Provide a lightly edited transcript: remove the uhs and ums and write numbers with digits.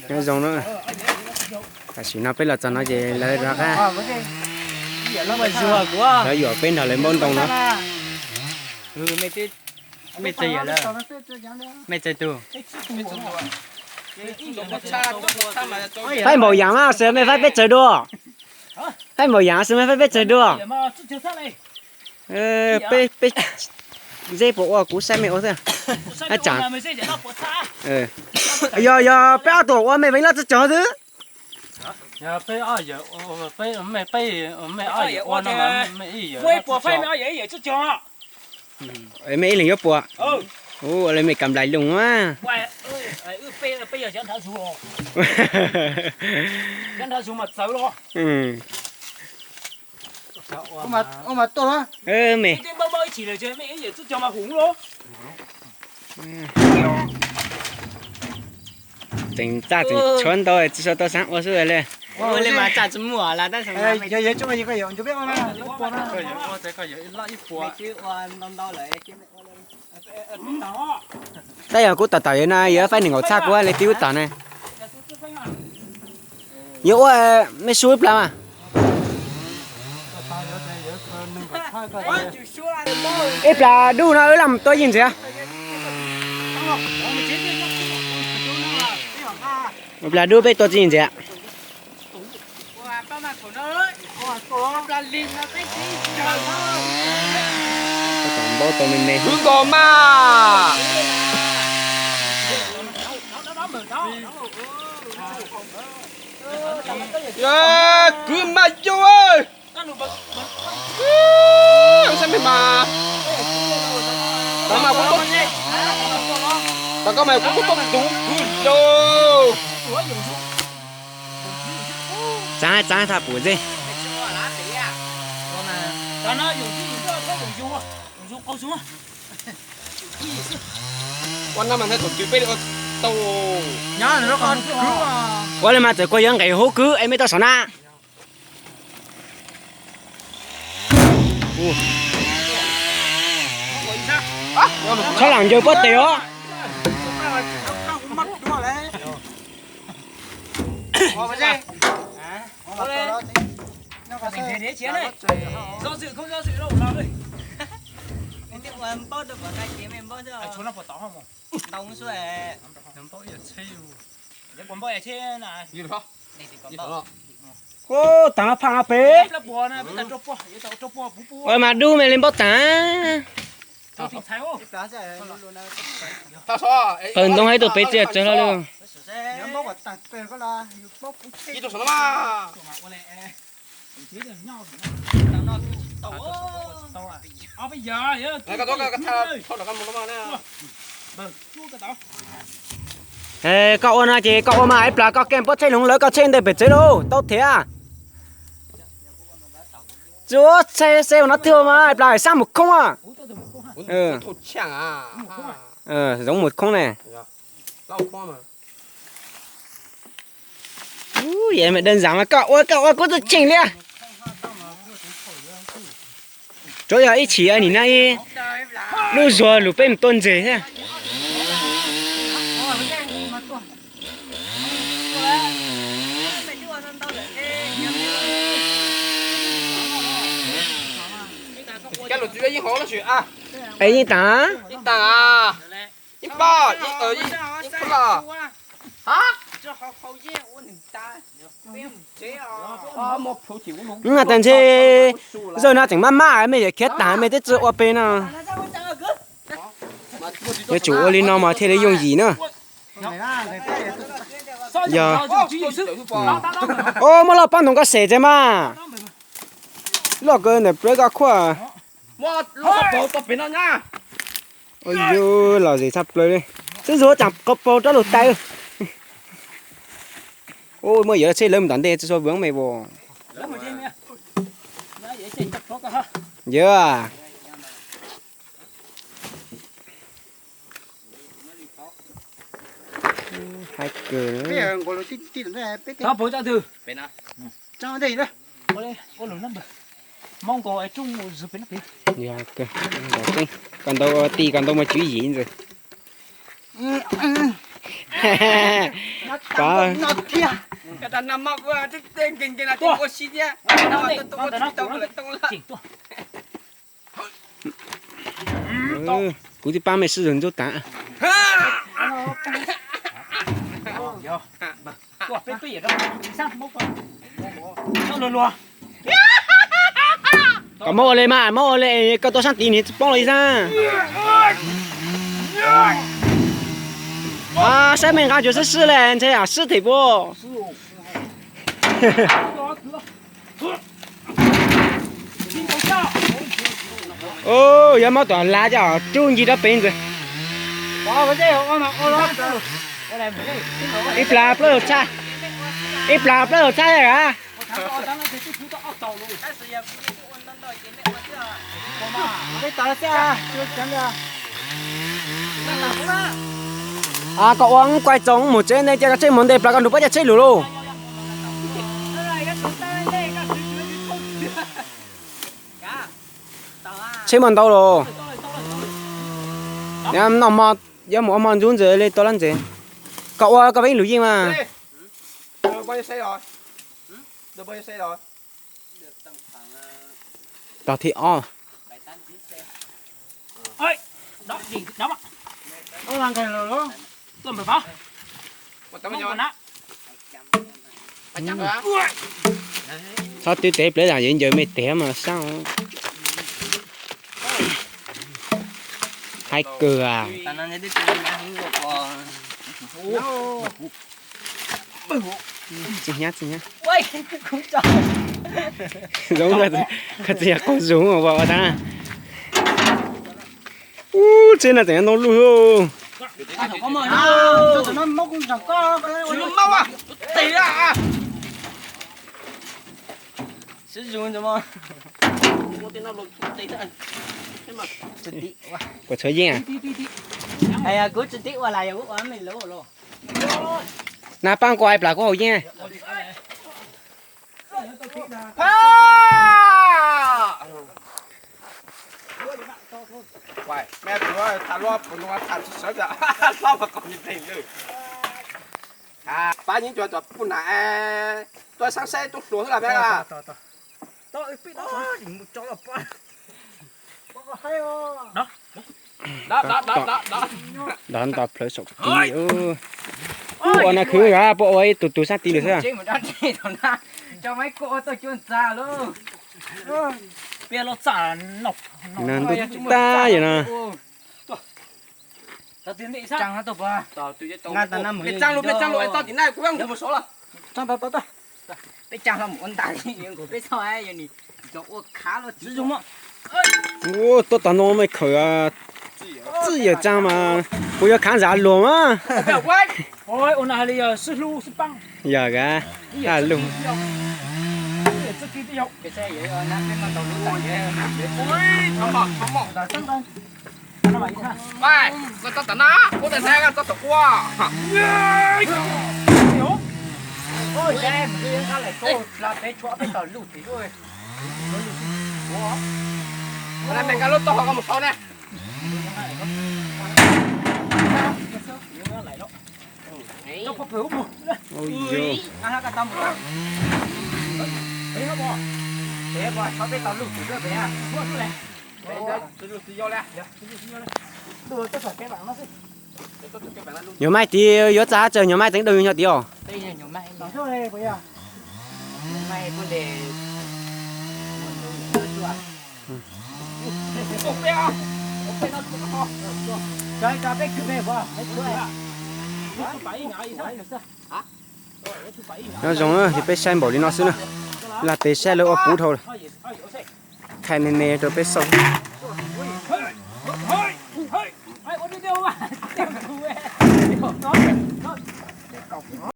cái dòng nữa cả chỉ nó biết là cho nó gì lấy ra ha lấy vỏ bên nào lấy món tông nó mấy chơi vậy đó mấy chơi tu phải màu dạng á sớm mới phải biết chơi đua phải màu dạng sớm mới phải biết chơi đua biết biết dây bộ cú xem mẹ ô thôi à chẳng giờ bé tổ mày mấy lần chờ thứ giờ bây giờ bây mày ai giờ quan nó mày giờ quay bộ phim mày ấy chứ cho mấy lần nhớ bộ ô lấy mày cầm lại luôn á quay bây giờ chẳng tháo xuống chẳng tháo xuống mà xấu lo mà to á mày cái bao bao chỉ là chơi mày ấy giờ chứ cho mà hùng lo tình ta tình chọn tôi chỉ cho tôi sáng ô xưa lên ôi lên mà chả chấm mùa là đang sống giờ chúng mày có hiểu chú biết không nào có giờ có thể có giờ lại ít bùa chứ oan đâu lại chứ đây là cú tạt tạt này giờ phải ngồi xa quá lấy tiêu tạt này yếu mấy suối làm à ít là đu nó làm tôi nhìn gì à là đu bây tôi nhìn gì ạ bố tôi mình này hướng có mà cứ mà chú ơi sao mày mà mà cũng tao có mày cũng có đúng đâu trái thà bùa gì cho nó dùng câu xuống quan năm mình thấy tổ chức bây giờ tàu nhá nó còn cứ qua đây mà tới coi những cái hố cứ em mới tao sợ na sao làm vô bớt tiền á mình thế chiến này do dự không do dự đâu làm đi em bớt được vào tay kiếm em bớt được chỗ nào phải tao không đông suốt em bớt giờ chơi để quần bớt chơi này gì đó gì đó ô tao nó phang bể là bùa này bây giờ chốt bùa bây giờ chốt bùa bùa ôi mà đu mày lên bớt tá tôi thì thấy không tao sao phần đông hay tụi bé chết cho nó luôn nhớ bốc ở tặng tiền có là bốc gì đó sao mà bây giờ cái đó cái thằng thôi là cái một cái này ê cậu na chị cậu mà ấy là cậu kem bớt chơi lủng lỡ cậu chơi để bể chơi đâu tốt thế à chúa xe nó thưa mà lại sang một không à thột chẳng giống một không này lau khoa mà vậy mà đơn giản mà cậu ơi có được chỉnh đi chỗ giờ ít chỉ anh nhìn này lúc rồi lúc bên tuần gì thế cái lột dưới hố nó chuyện à ấy như ta à ít ba ít ở ít là hả nhưng mà tần thế rồi nó chẳng má mấy cái khét tán mấy cái chữ ở bên nào cái chủ lên nó mà thế lấy dùng gì nữa giờ ô mà là bán đồng cái sẻ chứ mà lo cái này bữa cái khoa wow lo bộ tập bên nó nha ôi yo là gì sắp lên đi chứ rồi chẳng có bộ đó lột tay ôi mới giờ chơi lên tận đây cho vướng mày bò giờ hai cửa bây giờ gọi là tí này biết đó bố cha từ bên nào trong đây đó có lủng lắm mong có ai chung giúp bên nó dạ ok còn đâu mà chú ý gì rồi Có. Nó kia. Cái ta nằm mọc qua cái tên kinh cái là tên có xí nhá. Nó chỉnh tua Ừ,估计8枚4人就打。 tua bên phía đó sang mốc nó lùa lùa Có mò lên mà, mò lên cái tôi sang tí này bong lấy ra. À,下面感觉是4人，这样4腿不？哦，有冇段拉着，中意到边个？ có cái gì không mà ô đó cái này ít là bơ cha, ít là bơ cha rồi à? Cái tao xe, chưa chẳng được. À, cậu uống quay trống một trên đây cho cái trên món đẹp là con đủ bắt chơi lù lù. Chơi món đâu rồi? Nếu nó mà giờ một món run rời lên to lắm gì? Cậu có biết lù gì mà? Được bao nhiêu xe rồi? Được bao nhiêu xe rồi? Được tầm khoảng Đó thì o. 7, 8, 9 xe. ơi đó gì đó mà Nó làm cái rồi. tôm phải phá Một tấm không nhau. còn á 100 hả? Sao tiêu tế lấy là hiện giờ mấy té mà sao? Hai cửa à? Ta nói đi tìm nhà hướng ngược Chị nhá. Ui, cũng trời. Giống cái gì con giống mà vào ta. Trên là tiếng nó luôn. Có mời À, cho tụi nó móc cũng chẳng có. Sử mong à? Tỷ à? Sử dụng cho mà. Một tiền nó lột tỷ thôi. Có chơi gì à? Hay cứ trực tiếp qua lại rồi quốc mình lỗ rồi. Nà băng quay là có hồi nha. Quay, mẹ tụi nó thả loa, tụi nó thả sớm rồi. Sao mà còn như thế nữa? À, ba những chuyện phụ nãy tôi sang xe tôi xuống là mẹ à. Tôi biết đó thì một chỗ là ba. Có hay không? Đó. Đón tập lấy sọc tí. Ủa nó khứ ra bộ ấy tụt sát tí được sao? Chỉ một đợt đi thôi na. Cho mấy cô tôi chuyên ra luôn. bây giờ nó xả nọc Nên tụt ta vậy nè. tao tiến bị sao Trăng nó tục à. Ngay tận năm mới. Trăng luôn, tao chỉ này cũng không một số là. Cho bà tôi. Cái trăng là một con tài nhưng của cái sao ấy vậy nè. Chỗ khá là sử dụng á Ô, tôi tao nó mới khởi à. Tự giờ trang mà. Bây giờ khán giả luôn á. ôi ôn là đi sư lu sư băng Giờ cả. À luôn. sư kia đi học cái xe vậy rồi nãy cái con tàu nước này vậy. nó phải như thế Vai, tao tận á, có thể xe tao tao qua. ôi em đi ra lại cô là cái chỗ cái tàu lụt thì thôi Này mình cái lốt to có một số này. nó có phiếu một Ôi giời. Ăn cái tôm một. đấy nó bỏ Thế mà có cái tàu lụt thì nó bé. mua cái này Đấy, tôi lụt thì vô đây. đưa tôi phải cái bảng nó đi Nhiều mai tí yếu giá chờ nhiều mai tính đầu nhau tí hả? Đây là nhiều mai. bảng số này bây giờ Mai vấn đề cái cái cứ về qua cái chỗ này thứ bảy ngày sao được sao hả thứ bảy Nó giống á, thì bé xem bỏ đi nó xứ nữa. Là tế xe lỡ ở cú thôi. Thay nên nè rồi bé sống.